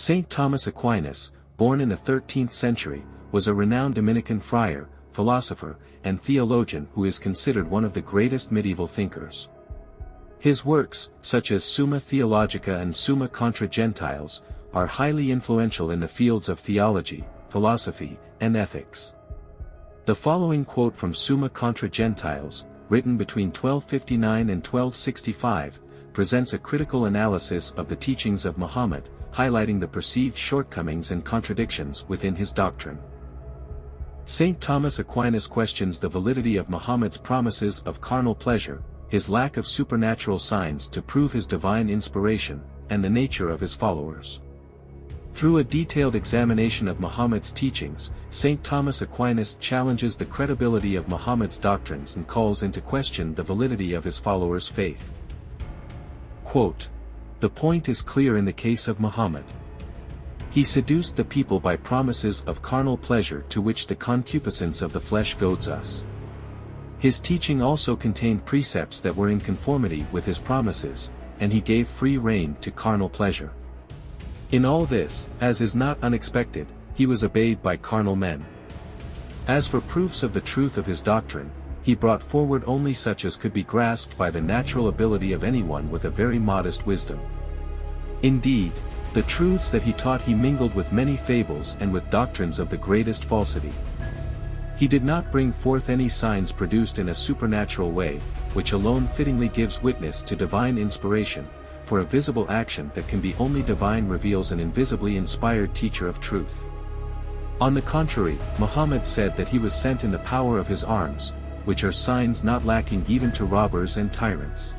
Saint Thomas Aquinas, born in the 13th century, was a renowned Dominican friar, philosopher, and theologian who is considered one of the greatest medieval thinkers. His works, such as Summa Theologica and Summa Contra Gentiles, are highly influential in the fields of theology, philosophy, and ethics. The following quote from Summa Contra Gentiles, written between 1259 and 1265, presents a critical analysis of the teachings of Muhammad, highlighting the perceived shortcomings and contradictions within his doctrine. Saint Thomas Aquinas questions the validity of Muhammad's promises of carnal pleasure, his lack of supernatural signs to prove his divine inspiration, and the nature of his followers. Through a detailed examination of Muhammad's teachings, Saint Thomas Aquinas challenges the credibility of Muhammad's doctrines and calls into question the validity of his followers' faith. Quote, "The point is clear in the case of Muhammad. He seduced the people by promises of carnal pleasure to which the concupiscence of the flesh goads us. His teaching also contained precepts that were in conformity with his promises, and he gave free rein to carnal pleasure. In all this, as is not unexpected, he was obeyed by carnal men. As for proofs of the truth of his doctrine, he brought forward only such as could be grasped by the natural ability of anyone with a very modest wisdom. Indeed, the truths that he taught he mingled with many fables and with doctrines of the greatest falsity. He did not bring forth any signs produced in a supernatural way, which alone fittingly gives witness to divine inspiration, for a visible action that can be only divine reveals an invisibly inspired teacher of truth. On the contrary, Muhammad said that he was sent in the power of his arms, which are signs not lacking even to robbers and tyrants.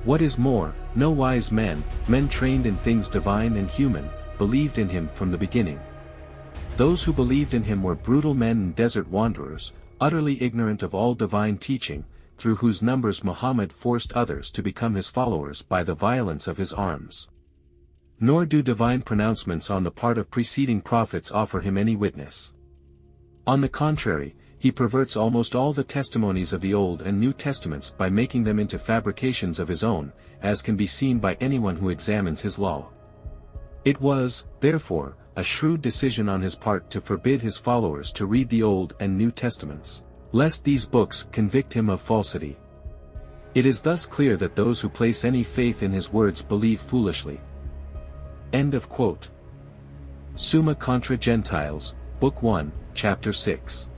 What is more, no wise men trained in things divine and human, believed in him from the beginning. Those who believed in him were brutal men and desert wanderers, utterly ignorant of all divine teaching, through whose numbers Muhammad forced others to become his followers by the violence of his arms. Nor do divine pronouncements on the part of preceding prophets offer him any witness. On the contrary, he perverts almost all the testimonies of the Old and New Testaments by making them into fabrications of his own, as can be seen by anyone who examines his law. It was, therefore, a shrewd decision on his part to forbid his followers to read the Old and New Testaments, lest these books convict him of falsity. It is thus clear that those who place any faith in his words believe foolishly." End of quote. Summa Contra Gentiles, Book 1, Chapter 6.